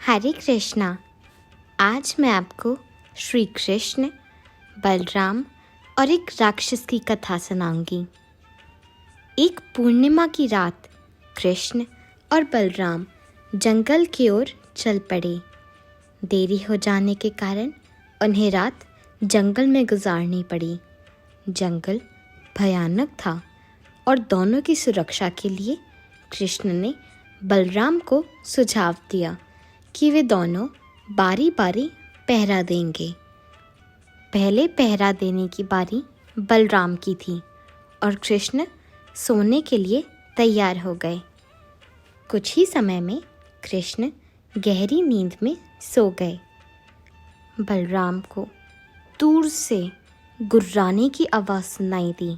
हरे कृष्णा। आज मैं आपको श्री कृष्ण, बलराम और एक राक्षस की कथा सुनाऊंगी। एक पूर्णिमा की रात कृष्ण और बलराम जंगल की ओर चल पड़े। देरी हो जाने के कारण उन्हें रात जंगल में गुजारनी पड़ी। जंगल भयानक था और दोनों की सुरक्षा के लिए कृष्ण ने बलराम को सुझाव दिया कि वे दोनों बारी बारी पहरा देंगे। पहले पहरा देने की बारी बलराम की थी और कृष्ण सोने के लिए तैयार हो गए। कुछ ही समय में कृष्ण गहरी नींद में सो गए। बलराम को दूर से गुर्राने की आवाज़ सुनाई दी।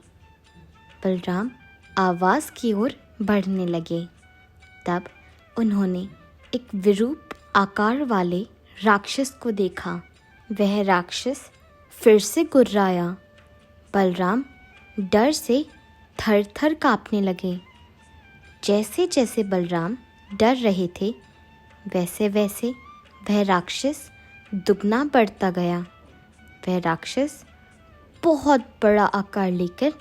बलराम आवाज़ की ओर बढ़ने लगे। तब उन्होंने एक विरूप आकार वाले राक्षस को देखा। वह राक्षस फिर से गुर्राया। बलराम डर से थर थर काँपने लगे। जैसे जैसे बलराम डर रहे थे वैसे वैसे वह राक्षस दुगना बढ़ता गया। वह राक्षस बहुत बड़ा आकार लेकर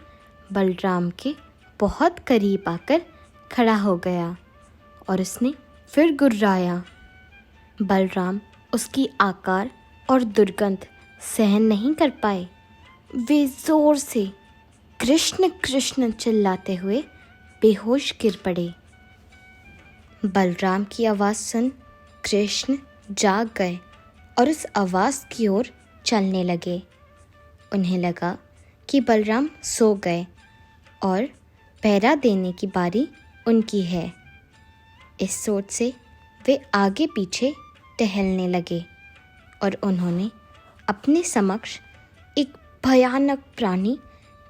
बलराम के बहुत करीब आकर खड़ा हो गया और उसने फिर गुर्राया। बलराम उसकी आकार और दुर्गंध सहन नहीं कर पाए। वे जोर से कृष्ण कृष्ण चिल्लाते हुए बेहोश गिर पड़े। बलराम की आवाज़ सुन कृष्ण जाग गए और उस आवाज़ की ओर चलने लगे। उन्हें लगा कि बलराम सो गए और पहरा देने की बारी उनकी है। इस सोच से वे आगे पीछे टहलने लगे और उन्होंने अपने समक्ष एक भयानक प्राणी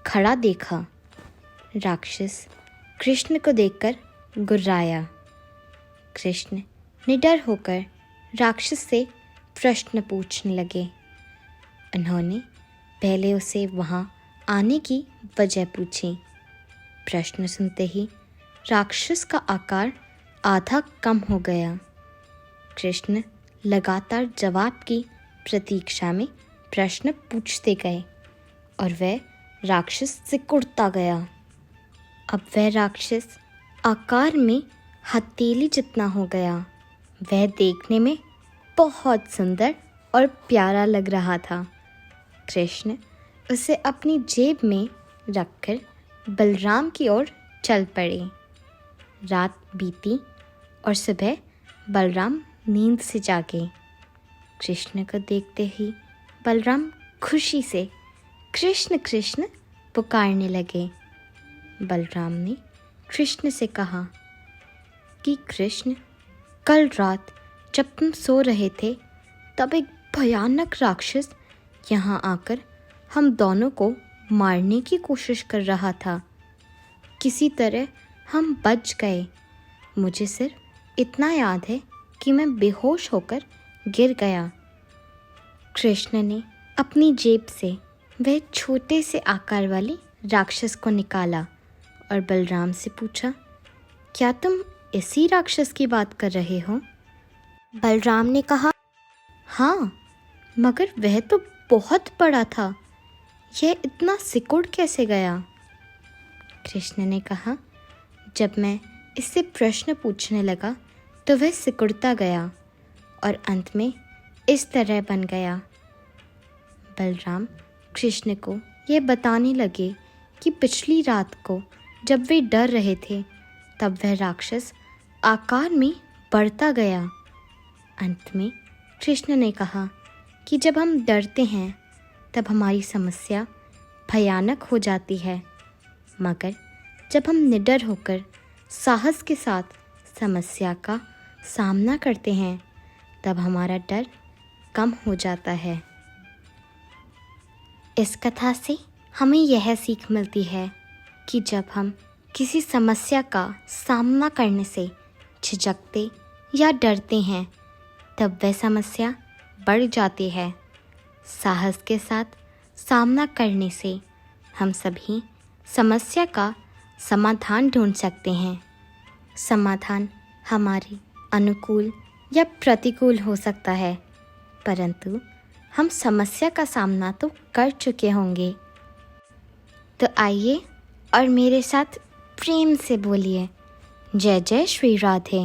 खड़ा देखा। राक्षस कृष्ण को देखकर गुर्राया। कृष्ण निडर होकर राक्षस से प्रश्न पूछने लगे। उन्होंने पहले उसे वहाँ आने की वजह पूछी। प्रश्न सुनते ही राक्षस का आकार आधा कम हो गया। कृष्ण लगातार जवाब की प्रतीक्षा में प्रश्न पूछते गए और वह राक्षस सिकुड़ता गया। अब वह राक्षस आकार में हथेली जितना हो गया। वह देखने में बहुत सुंदर और प्यारा लग रहा था। कृष्ण उसे अपनी जेब में रखकर बलराम की ओर चल पड़े। रात बीती और सुबह बलराम नींद से जागे। कृष्ण को देखते ही बलराम खुशी से कृष्ण कृष्ण पुकारने लगे। बलराम ने कृष्ण से कहा कि कृष्ण, कल रात जब तुम सो रहे थे तब एक भयानक राक्षस यहाँ आकर हम दोनों को मारने की कोशिश कर रहा था। किसी तरह हम बच गए। मुझे सिर्फ इतना याद है कि मैं बेहोश होकर गिर गया। कृष्ण ने अपनी जेब से वह छोटे से आकार वाले राक्षस को निकाला और बलराम से पूछा, क्या तुम इसी राक्षस की बात कर रहे हो? बलराम ने कहा, हाँ, मगर वह तो बहुत बड़ा था। यह इतना सिकुड़ कैसे गया? कृष्ण ने कहा, जब मैं इससे प्रश्न पूछने लगा तो वह सिकुड़ता गया और अंत में इस तरह बन गया। बलराम कृष्ण को यह बताने लगे कि पिछली रात को जब वे डर रहे थे तब वह राक्षस आकार में बढ़ता गया। अंत में कृष्ण ने कहा कि जब हम डरते हैं तब हमारी समस्या भयानक हो जाती है, मगर जब हम निडर होकर साहस के साथ समस्या का सामना करते हैं तब हमारा डर कम हो जाता है। इस कथा से हमें यह सीख मिलती है कि जब हम किसी समस्या का सामना करने से झिझकते या डरते हैं तब वह समस्या बढ़ जाती है। साहस के साथ सामना करने से हम सभी समस्या का समाधान ढूंढ सकते हैं। समाधान हमारे अनुकूल या प्रतिकूल हो सकता है, परंतु हम समस्या का सामना तो कर चुके होंगे। तो आइए और मेरे साथ प्रेम से बोलिए, जय जय श्री राधे।